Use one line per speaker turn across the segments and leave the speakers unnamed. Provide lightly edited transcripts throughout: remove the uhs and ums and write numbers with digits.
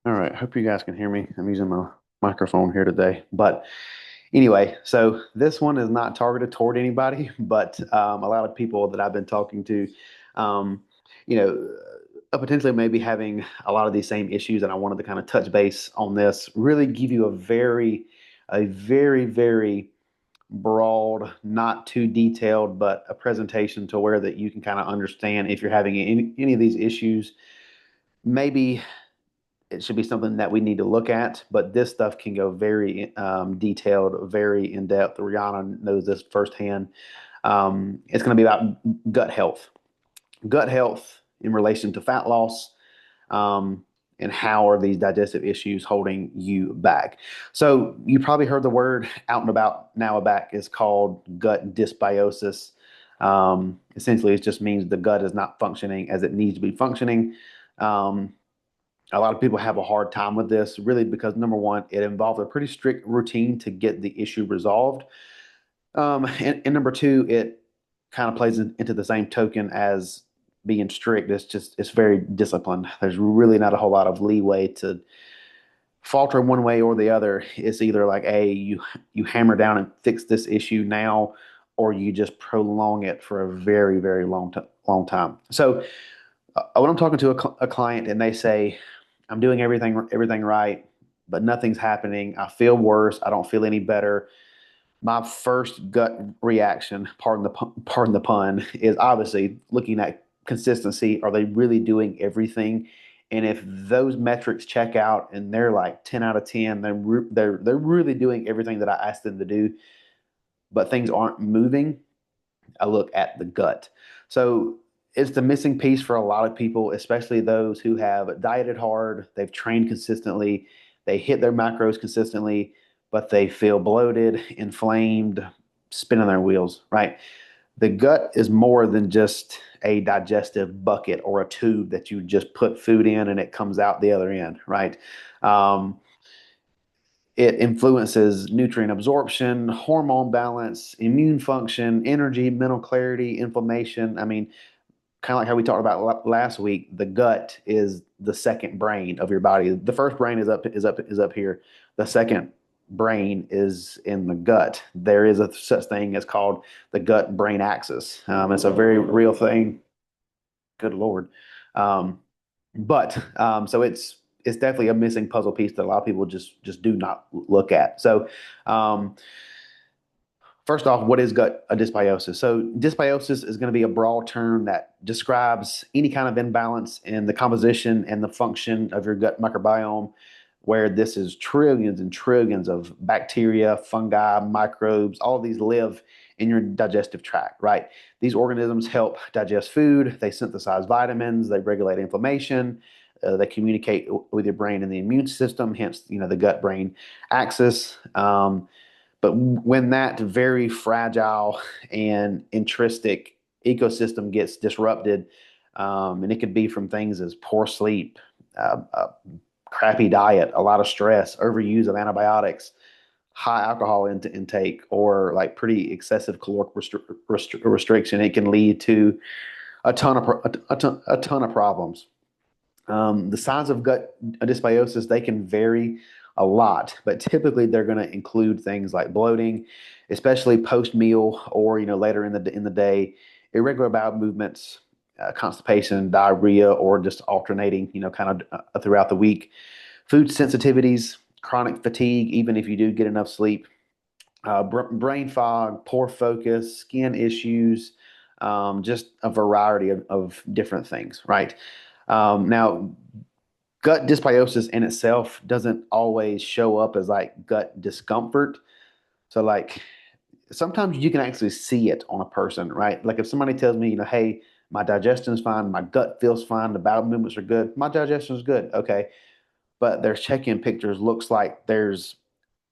All right, hope you guys can hear me. I'm using my microphone here today. But anyway, so this one is not targeted toward anybody, but a lot of people that I've been talking to, um, you know, potentially maybe having a lot of these same issues. And I wanted to kind of touch base on this, really give you a very broad, not too detailed, but a presentation to where that you can kind of understand if you're having any of these issues. Maybe it should be something that we need to look at, but this stuff can go very detailed, very in depth. Rihanna knows this firsthand. It's going to be about gut health in relation to fat loss, um, and how are these digestive issues holding you back. So you probably heard the word out and about now back is called gut dysbiosis. Essentially, it just means the gut is not functioning as it needs to be functioning. Um, a lot of people have a hard time with this, really, because number one, it involves a pretty strict routine to get the issue resolved. And number two, it kind of plays into the same token as being strict. It's very disciplined. There's really not a whole lot of leeway to falter one way or the other. It's either like, a you hammer down and fix this issue now, or you just prolong it for a very long time. So when I'm talking to a client and they say, I'm doing everything right, but nothing's happening. I feel worse. I don't feel any better. My first gut reaction, pardon the pun, is obviously looking at consistency. Are they really doing everything? And if those metrics check out and they're like 10 out of 10, they're really doing everything that I asked them to do, but things aren't moving. I look at the gut. So it's the missing piece for a lot of people, especially those who have dieted hard, they've trained consistently, they hit their macros consistently, but they feel bloated, inflamed, spinning their wheels, right? The gut is more than just a digestive bucket or a tube that you just put food in and it comes out the other end, right? Um, it influences nutrient absorption, hormone balance, immune function, energy, mental clarity, inflammation. I mean, kind of like how we talked about last week, the gut is the second brain of your body. The first brain is up here. The second brain is in the gut. There is a such thing as called the gut brain axis. It's a very real thing. Good Lord. Um, but so it's definitely a missing puzzle piece that a lot of people just do not look at. So um, first off, what is gut dysbiosis? So, dysbiosis is going to be a broad term that describes any kind of imbalance in the composition and the function of your gut microbiome, where this is trillions and trillions of bacteria, fungi, microbes, all of these live in your digestive tract, right? These organisms help digest food, they synthesize vitamins, they regulate inflammation. They communicate with your brain and the immune system, hence, the gut-brain axis. But when that very fragile and intrinsic ecosystem gets disrupted, and it could be from things as poor sleep, crappy diet, a lot of stress, overuse of antibiotics, high alcohol intake, or like pretty excessive caloric restriction, it can lead to a ton of problems. The signs of gut dysbiosis, they can vary a lot, but typically they're going to include things like bloating, especially post meal or later in the day, irregular bowel movements, constipation, diarrhea, or just alternating kind of throughout the week, food sensitivities, chronic fatigue, even if you do get enough sleep, brain fog, poor focus, skin issues, just a variety of different things, right? Now, gut dysbiosis in itself doesn't always show up as like gut discomfort. So, like, sometimes you can actually see it on a person, right? Like, if somebody tells me, hey, my digestion is fine, my gut feels fine, the bowel movements are good, my digestion is good, okay. But their check-in pictures looks like there's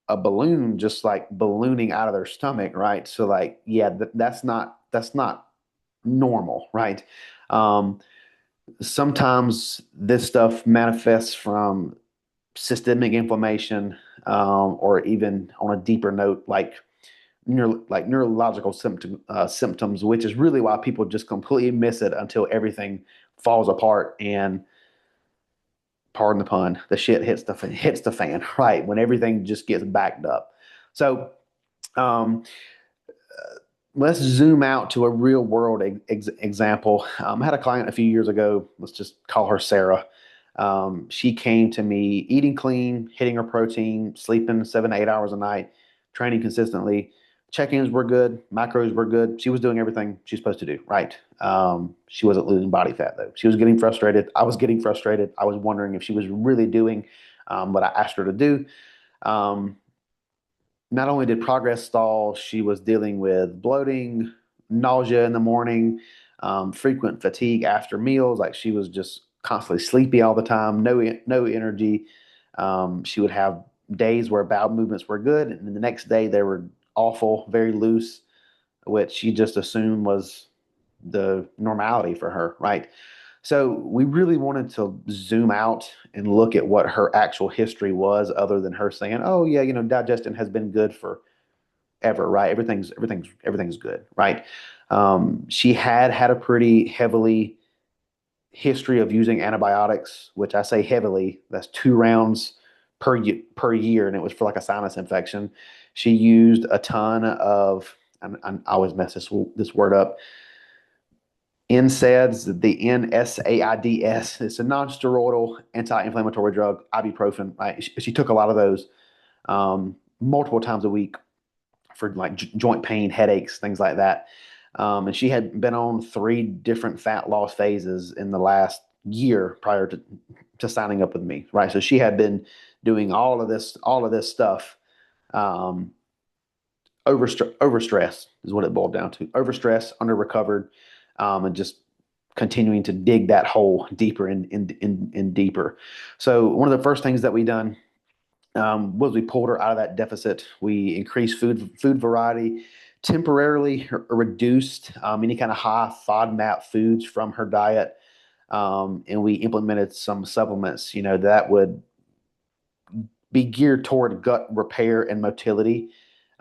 a balloon just like ballooning out of their stomach, right? So, like, yeah, that's not normal, right? Um, Sometimes this stuff manifests from systemic inflammation, or even on a deeper note, like neurological symptoms, which is really why people just completely miss it until everything falls apart. And pardon the pun, the shit hits the fan, right? When everything just gets backed up. So um, let's zoom out to a real world example. I had a client a few years ago. Let's just call her Sarah. She came to me eating clean, hitting her protein, sleeping 7 to 8 hours a night, training consistently. Check-ins were good, macros were good. She was doing everything she's supposed to do, right? She wasn't losing body fat though. She was getting frustrated. I was getting frustrated. I was wondering if she was really doing what I asked her to do. Um, Not only did progress stall, she was dealing with bloating, nausea in the morning, frequent fatigue after meals. Like she was just constantly sleepy all the time, no energy. She would have days where bowel movements were good, and then the next day they were awful, very loose, which she just assumed was the normality for her, right? So we really wanted to zoom out and look at what her actual history was, other than her saying, "Oh yeah, digestion has been good for ever, right? Everything's good, right?" She had a pretty heavily history of using antibiotics, which I say heavily. That's 2 rounds per year, and it was for like a sinus infection. She used a ton of, I always mess this word up. NSAIDs, the NSAIDs. It's a non-steroidal anti-inflammatory drug, ibuprofen. Right? She took a lot of those multiple times a week for like joint pain, headaches, things like that. And she had been on 3 different fat loss phases in the last year prior to signing up with me, right? So she had been doing all of this stuff. Um, Overstress is what it boiled down to. Overstress, under recovered, and just continuing to dig that hole deeper and deeper. So one of the first things that we done was we pulled her out of that deficit. We increased food variety, temporarily reduced any kind of high FODMAP foods from her diet, and we implemented some supplements, that would be geared toward gut repair and motility.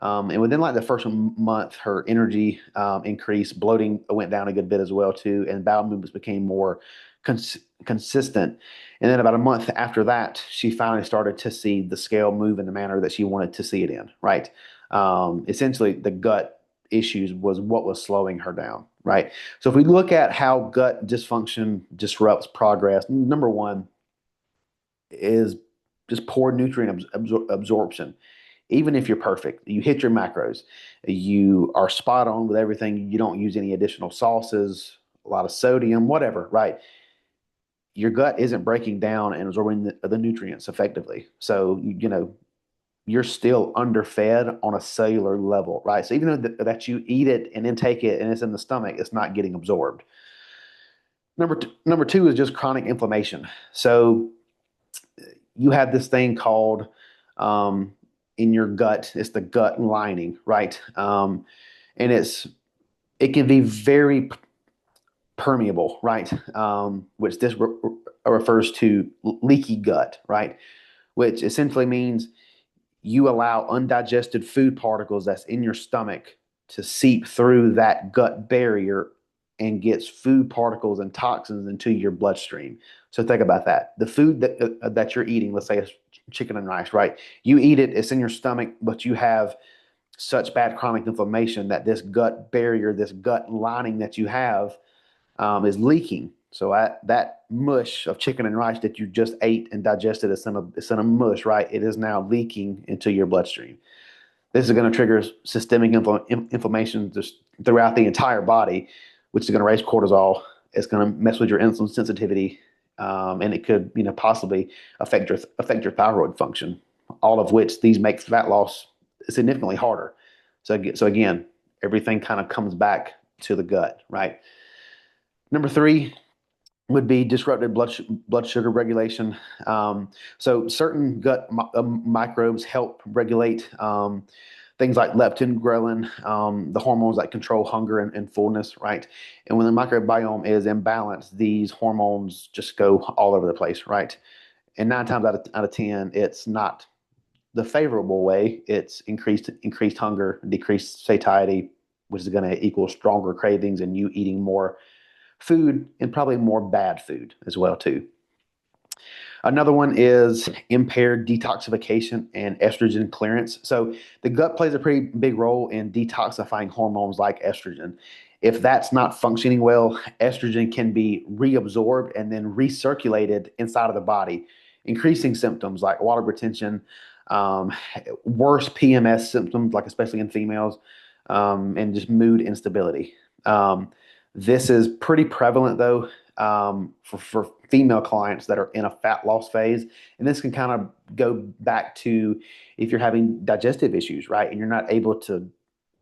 And within like the first month, her energy increased, bloating went down a good bit as well too, and bowel movements became more consistent. And then about a month after that, she finally started to see the scale move in the manner that she wanted to see it in. Right. Essentially, the gut issues was what was slowing her down. Right. So if we look at how gut dysfunction disrupts progress, number one is just poor nutrient absorption. Even if you're perfect, you hit your macros, you are spot on with everything, you don't use any additional sauces, a lot of sodium, whatever, right? Your gut isn't breaking down and absorbing the nutrients effectively. So, you're still underfed on a cellular level, right? So even though that you eat it and intake it and it's in the stomach, it's not getting absorbed. Number two is just chronic inflammation. So you have this thing called in your gut. It's the gut lining, right? And it can be very permeable, right? Which this refers to leaky gut, right? Which essentially means you allow undigested food particles that's in your stomach to seep through that gut barrier and gets food particles and toxins into your bloodstream. So think about that. The food that you're eating, let's say it's chicken and rice, right? You eat it, it's in your stomach, but you have such bad chronic inflammation that this gut barrier, this gut lining that you have, is leaking. So that mush of chicken and rice that you just ate and digested it's in a mush, right? It is now leaking into your bloodstream. This is going to trigger systemic inflammation just throughout the entire body, which is going to raise cortisol. It's going to mess with your insulin sensitivity, and it could, possibly affect your thyroid function. All of which these make fat loss significantly harder. So again, everything kind of comes back to the gut, right? Number three would be disrupted blood sugar regulation. So certain gut microbes help regulate things like leptin, ghrelin, the hormones that control hunger and fullness, right? And when the microbiome is imbalanced, these hormones just go all over the place, right? And 9 times out of 10, it's not the favorable way. It's increased hunger, decreased satiety, which is going to equal stronger cravings and you eating more food and probably more bad food as well too. Another one is impaired detoxification and estrogen clearance. So the gut plays a pretty big role in detoxifying hormones like estrogen. If that's not functioning well, estrogen can be reabsorbed and then recirculated inside of the body, increasing symptoms like water retention, um, worse PMS symptoms, like especially in females, and just mood instability. Um, this is pretty prevalent though, for female clients that are in a fat loss phase. And this can kind of go back to if you're having digestive issues, right? And you're not able to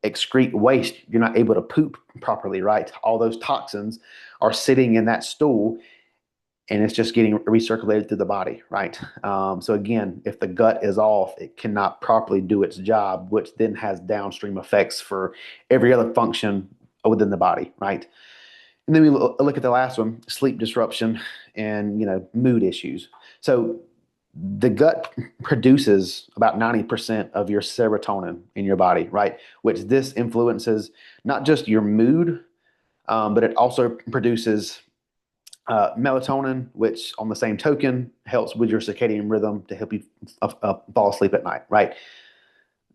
excrete waste, you're not able to poop properly, right? All those toxins are sitting in that stool and it's just getting recirculated through the body, right? So again, if the gut is off, it cannot properly do its job, which then has downstream effects for every other function within the body, right? And then we look at the last one, sleep disruption and mood issues. So the gut produces about 90% of your serotonin in your body, right? Which this influences not just your mood, but it also produces melatonin, which on the same token helps with your circadian rhythm to help you fall asleep at night, right?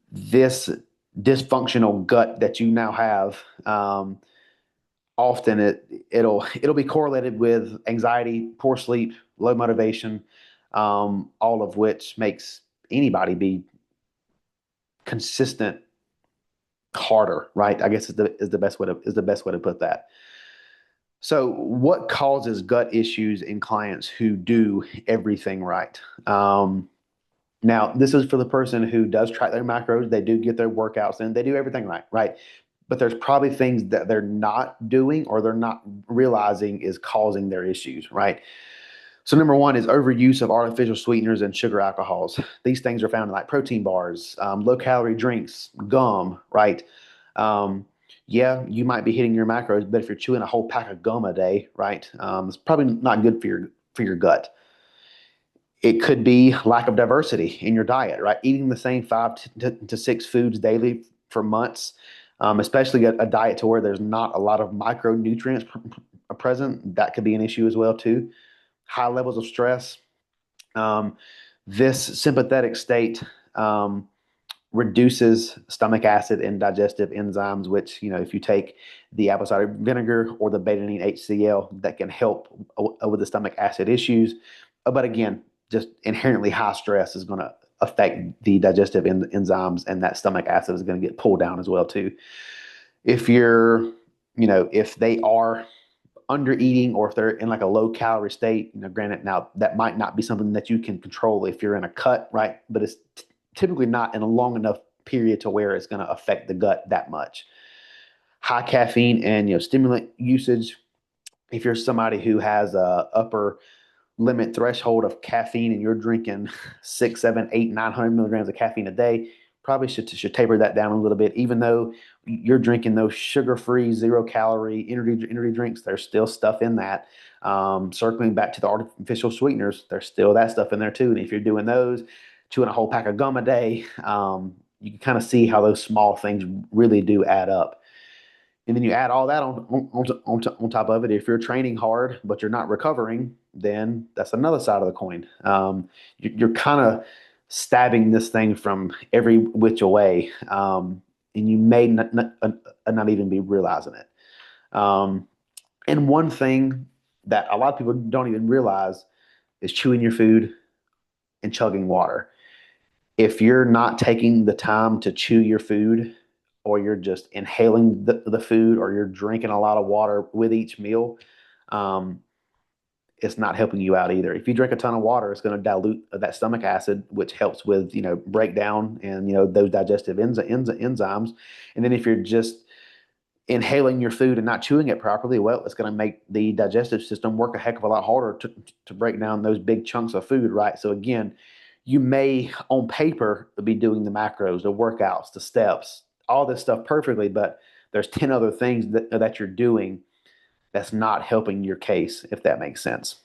This dysfunctional gut that you now have, often it'll be correlated with anxiety, poor sleep, low motivation, all of which makes anybody be consistent harder, right? I guess is the best way to put that. So, what causes gut issues in clients who do everything right? Now, this is for the person who does track their macros, they do get their workouts in, they do everything right, right? But there's probably things that they're not doing or they're not realizing is causing their issues, right? So, number one is overuse of artificial sweeteners and sugar alcohols. These things are found in like protein bars, low calorie drinks, gum, right? Um, yeah, you might be hitting your macros, but if you're chewing a whole pack of gum a day, right, it's probably not good for your gut. It could be lack of diversity in your diet, right? Eating the same five to six foods daily for months, especially a diet to where there's not a lot of micronutrients present. That could be an issue as well too. High levels of stress. Um, this sympathetic state reduces stomach acid and digestive enzymes, which, if you take the apple cider vinegar or the betadine HCl, that can help with the stomach acid issues. But again, just inherently high stress is going to affect the digestive enzymes, and that stomach acid is going to get pulled down as well too. If you're, if they are under eating or if they're in like a low calorie state, granted, now that might not be something that you can control if you're in a cut, right? But it's typically not in a long enough period to where it's going to affect the gut that much. High caffeine and stimulant usage. If you're somebody who has a upper limit threshold of caffeine and you're drinking 6, 7, 8, 900 milligrams of caffeine a day, probably should taper that down a little bit. Even though you're drinking those sugar-free, zero-calorie energy drinks, there's still stuff in that. Circling back to the artificial sweeteners, there's still that stuff in there too. And if you're doing those, chewing a whole pack of gum a day, you can kind of see how those small things really do add up. And then you add all that on top of it. If you're training hard, but you're not recovering, then that's another side of the coin. You're kind of stabbing this thing from every which way, and you may not even be realizing it. Um, and one thing that a lot of people don't even realize is chewing your food and chugging water. If you're not taking the time to chew your food, or you're just inhaling the food, or you're drinking a lot of water with each meal, um, it's not helping you out either. If you drink a ton of water, it's going to dilute that stomach acid, which helps with breakdown and those digestive enzymes. And then if you're just inhaling your food and not chewing it properly, well, it's going to make the digestive system work a heck of a lot harder to break down those big chunks of food, right? So again, you may on paper be doing the macros, the workouts, the steps, all this stuff perfectly, but there's 10 other things that you're doing that's not helping your case, if that makes sense.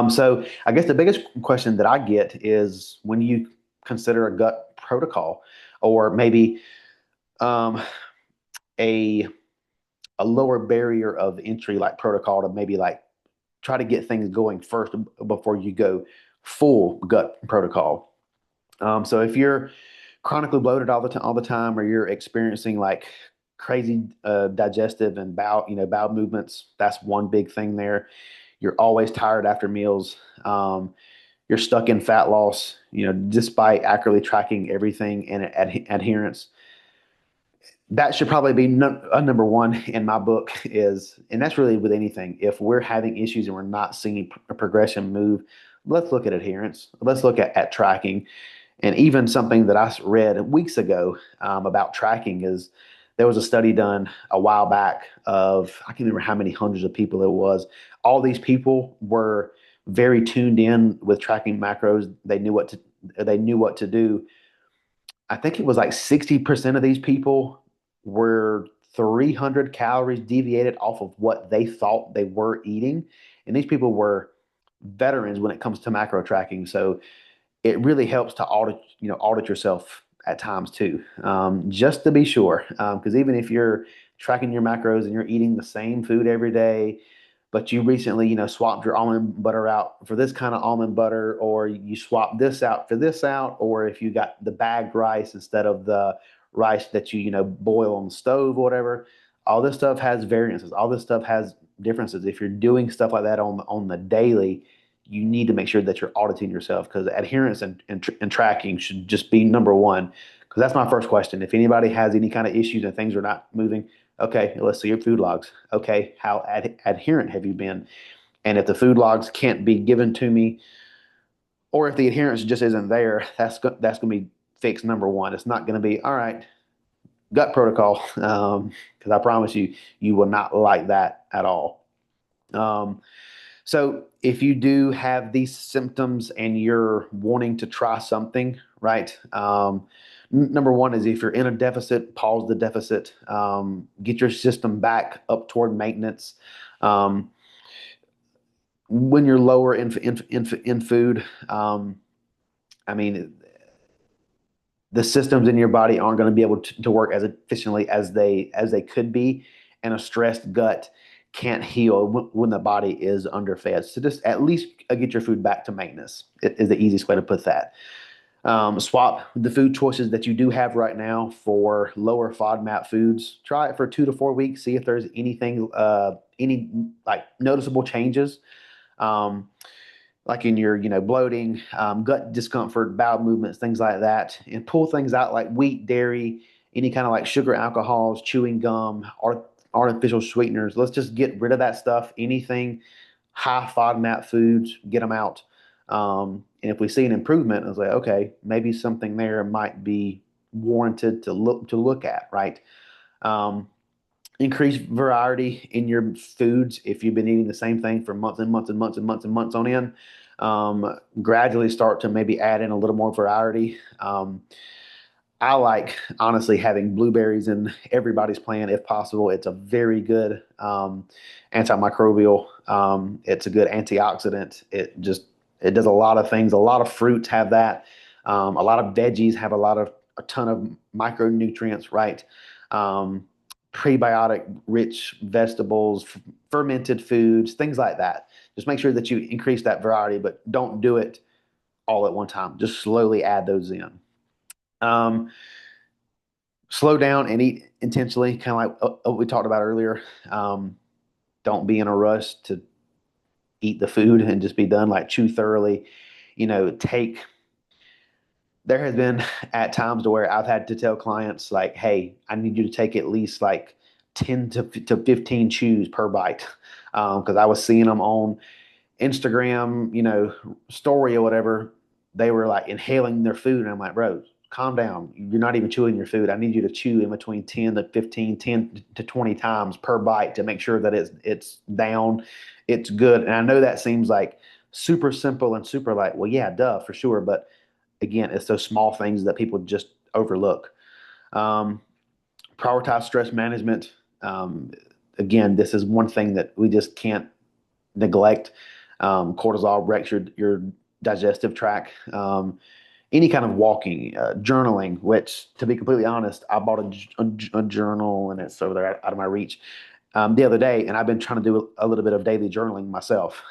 So I guess the biggest question that I get is when you consider a gut protocol, or maybe um, a a lower barrier of entry like protocol to maybe like try to get things going first before you go full gut protocol. So if you're chronically bloated all the time, or you're experiencing like crazy digestive and bowel movements, that's one big thing there. You're always tired after meals. You're stuck in fat loss, despite accurately tracking everything and adherence. That should probably be number one in my book is, and that's really with anything. If we're having issues and we're not seeing a progression move, let's look at adherence. Let's look at tracking. And even something that I read weeks ago about tracking is there was a study done a while back of, I can't remember how many hundreds of people it was. All these people were very tuned in with tracking macros. They knew what to do. I think it was like 60% of these people were 300 calories deviated off of what they thought they were eating. And these people were veterans when it comes to macro tracking. So it really helps to audit yourself at times too, just to be sure. Because even if you're tracking your macros and you're eating the same food every day, but you recently, swapped your almond butter out for this kind of almond butter, or you swap this out for this out, or if you got the bagged rice instead of the rice that you boil on the stove or whatever, all this stuff has variances. All this stuff has differences. If you're doing stuff like that on the daily, you need to make sure that you're auditing yourself, because adherence and tracking should just be number one. Because that's my first question. If anybody has any kind of issues and things are not moving, okay, let's see your food logs. Okay, how adherent have you been? And if the food logs can't be given to me, or if the adherence just isn't there, that's going to be fix number one. It's not going to be all right. Gut protocol, because I promise you, you will not like that at all. So if you do have these symptoms and you're wanting to try something, right? Number one is, if you're in a deficit, pause the deficit. Get your system back up toward maintenance. Um, when you're lower in food, I mean, the systems in your body aren't going to be able to work as efficiently as they could be, and a stressed gut can't heal when the body is underfed. So just at least get your food back to maintenance is the easiest way to put that. Swap the food choices that you do have right now for lower FODMAP foods. Try it for 2 to 4 weeks. See if there's any like noticeable changes. Um, like in your, bloating, gut discomfort, bowel movements, things like that, and pull things out like wheat, dairy, any kind of like sugar alcohols, chewing gum, artificial sweeteners. Let's just get rid of that stuff. Anything high FODMAP foods, get them out. And if we see an improvement, I was like, okay, maybe something there might be warranted to look at, right? Um, Increase variety in your foods. If you've been eating the same thing for months and months and months and months and months on end, gradually start to maybe add in a little more variety. I like, honestly, having blueberries in everybody's plan if possible. It's a very good antimicrobial. It's a good antioxidant. It does a lot of things. A lot of fruits have that. A lot of veggies have a ton of micronutrients, right? Prebiotic rich vegetables, fermented foods, things like that. Just make sure that you increase that variety, but don't do it all at one time. Just slowly add those in. Um, Slow down and eat intentionally, kind of like what we talked about earlier. Um, don't be in a rush to eat the food and just be done. Like, chew thoroughly. Take. There has been at times to where I've had to tell clients like, "Hey, I need you to take at least like 10 to 15 chews per bite," because I was seeing them on Instagram, story or whatever. They were like inhaling their food, and I'm like, bro, calm down. You're not even chewing your food. I need you to chew in between 10 to 15, 10 to 20 times per bite to make sure that it's down, it's good. And I know that seems like super simple and super like, well, yeah, duh, for sure. But again, it's those small things that people just overlook. Um, Prioritize stress management. Again, this is one thing that we just can't neglect. Cortisol wrecks your digestive tract. Any kind of walking, journaling, which, to be completely honest, I bought a journal and it's over there out of my reach. the other day, and I've been trying to do a little bit of daily journaling myself,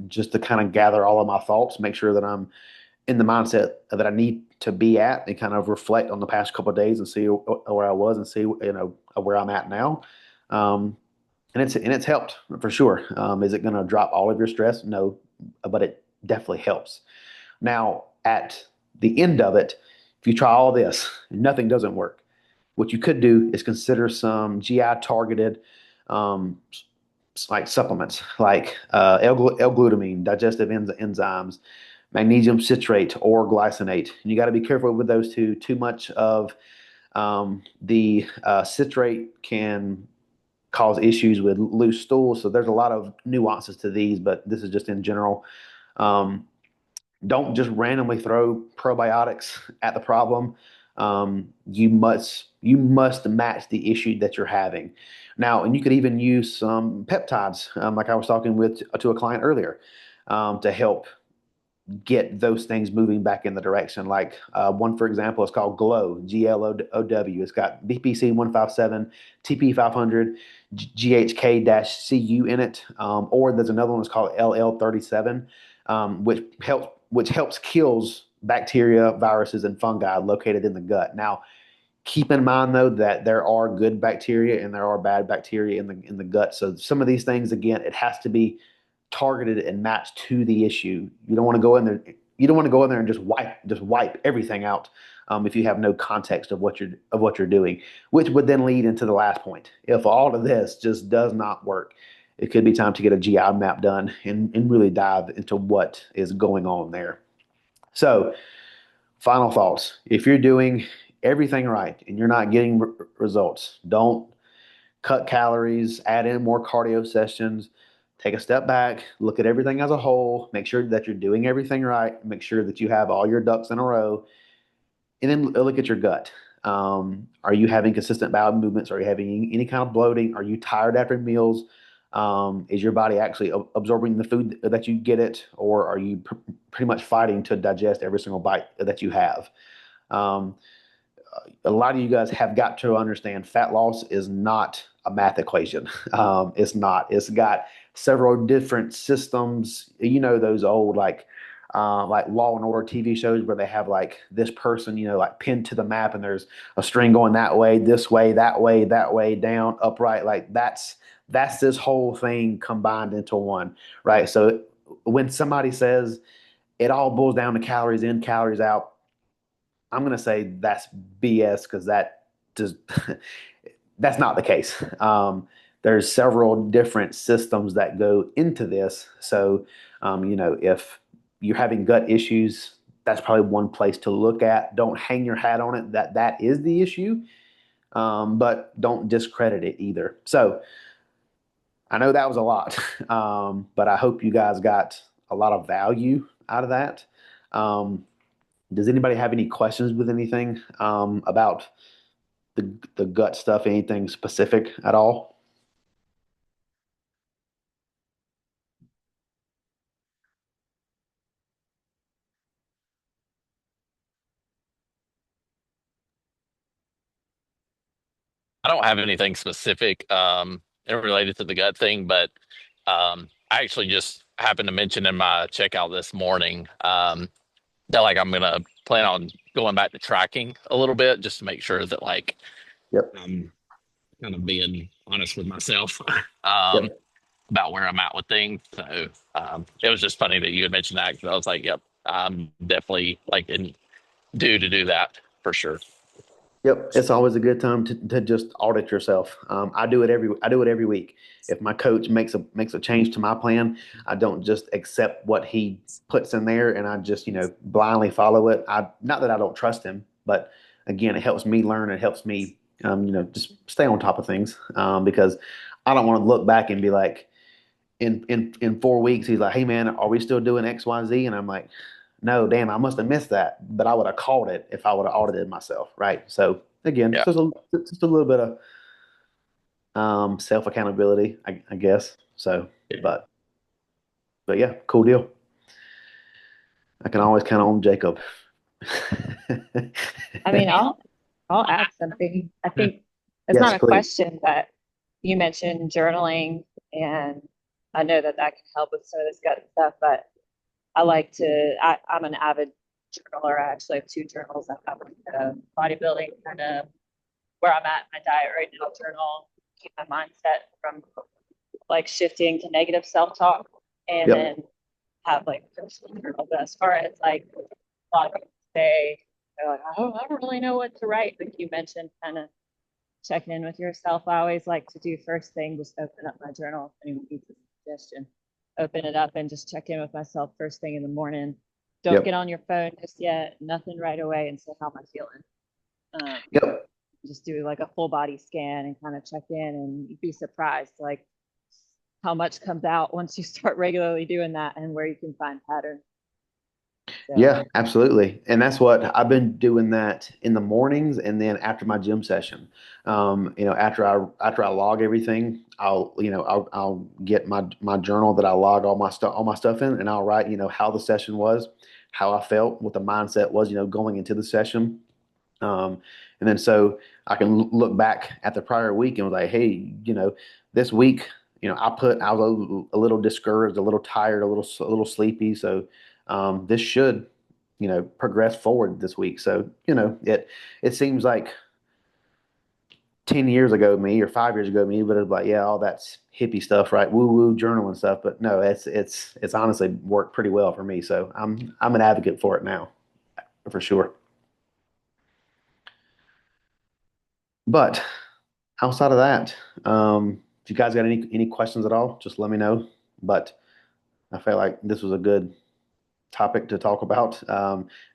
just to kind of gather all of my thoughts, make sure that I'm in the mindset that I need to be at, and kind of reflect on the past couple of days and see where I was and see where I'm at now. Um, and it's helped for sure. Is it going to drop all of your stress? No, but it definitely helps. Now, at the end of it, if you try all this and nothing doesn't work, what you could do is consider some GI targeted, um, like supplements, like L-glutamine, digestive enzymes, magnesium citrate or glycinate. And you got to be careful with those two. Too much of the citrate can cause issues with loose stools. So there's a lot of nuances to these, but this is just in general. Um, don't just randomly throw probiotics at the problem. You must match the issue that you're having. Now, and you could even use some peptides, like I was talking with to a client earlier, to help get those things moving back in the direction. Like one, for example, is called Glow, GLOW. It's got BPC 157, TP 500, GHK-CU in it. Or there's another one that's called LL37, which helps kills bacteria, viruses, and fungi located in the gut. Now, keep in mind though that there are good bacteria and there are bad bacteria in the gut. So some of these things, again, it has to be targeted and matched to the issue. You don't want to go in there. You don't want to go in there and just wipe everything out, if you have no context of what you're doing, which would then lead into the last point. If all of this just does not work, it could be time to get a GI map done and really dive into what is going on there. So, final thoughts. If you're doing everything right and you're not getting results, don't cut calories, add in more cardio sessions, take a step back, look at everything as a whole, make sure that you're doing everything right, make sure that you have all your ducks in a row, and then look at your gut. Are you having consistent bowel movements? Are you having any kind of bloating? Are you tired after meals? Is your body actually absorbing the food that you get it, or are you pretty much fighting to digest every single bite that you have? Um, a lot of you guys have got to understand fat loss is not a math equation. It's not. It's got several different systems. You know those old like Law and Order TV shows where they have like this person, like pinned to the map, and there's a string going that way, this way, that way, down, upright. Like that's this whole thing combined into one, right? So when somebody says it all boils down to calories in, calories out, I'm going to say that's BS because that just that's not the case. There's several different systems that go into this. So, if you're having gut issues, that's probably one place to look at. Don't hang your hat on it that is the issue, but don't discredit it either. So, I know that was a lot, but I hope you guys got a lot of value out of that. Um, does anybody have any questions with anything about the gut stuff? Anything specific at all?
I don't have anything specific related to the gut thing, but I actually just happened to mention in my checkout this morning that like I'm gonna plan on going back to tracking a little bit just to make sure that like
Yep.
I'm kind of being honest with myself um,
Yep.
about where I'm at with things. So it was just funny that you had mentioned that because I was like, yep, I'm definitely like in due to do that for sure.
Yep. It's always a good time to just audit yourself. I do it every week. If my coach makes a change to my plan, I don't just accept what he puts in there and I just blindly follow it. I Not that I don't trust him, but again, it helps me learn. It helps me just stay on top of things, because I don't want to look back and be like, in 4 weeks, he's like, "Hey man, are we still doing XYZ?" And I'm like, "No, damn, I must have missed that." But I would have called it if I would have audited myself, right? So again,
Yeah.
just a little bit of self accountability, I guess. So, but yeah, cool deal. I can always count on Jacob.
I mean, I'll add something. I think it's
Yes,
not a
please.
question, but you mentioned journaling, and I know that that can help with some of this gut stuff, but I'm an avid journaler. I actually have two journals. I have like a bodybuilding kind of where I'm at in my diet right now journal, keep my mindset from like shifting to negative self-talk, and
Yep.
then have like personal journal. But as far as like a lot of people say, they're like, I don't really know what to write. Like you mentioned, kind of checking in with yourself. I always like to do first thing, just open up my journal. If anyone needs a suggestion, open it up and just check in with myself first thing in the morning. Don't get
Yep.
on your phone just yet, nothing right away, and say, how am I feeling? Um,
Yep.
just do like a full body scan and kind of check in, and you'd be surprised like how much comes out once you start regularly doing that and where you can find patterns. So,
Yeah, absolutely. And that's what I've been doing that in the mornings and then after my gym session. After I log everything, I'll get my journal that I log all my stuff in, and I'll write, how the session was, how I felt, what the mindset was, going into the session. And then so I can look back at the prior week and was like, hey, this week, I was a little discouraged, a little tired, a little sleepy. So this should, progress forward this week. So, it seems like 10 years ago me or 5 years ago me would have like, yeah, all that's hippie stuff, right? Woo woo journal and stuff. But no, it's honestly worked pretty well for me. So I'm an advocate for it now, for sure. But outside of that, if you guys got any questions at all, just let me know. But I feel like this was a good topic to talk about.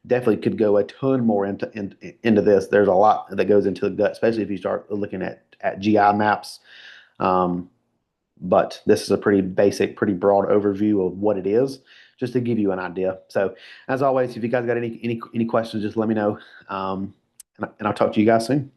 Definitely could go a ton more into this. There's a lot that goes into the gut, especially if you start looking at GI maps. Um, but this is a pretty basic, pretty broad overview of what it is, just to give you an idea. So, as always, if you guys got any questions, just let me know, and I'll talk to you guys soon.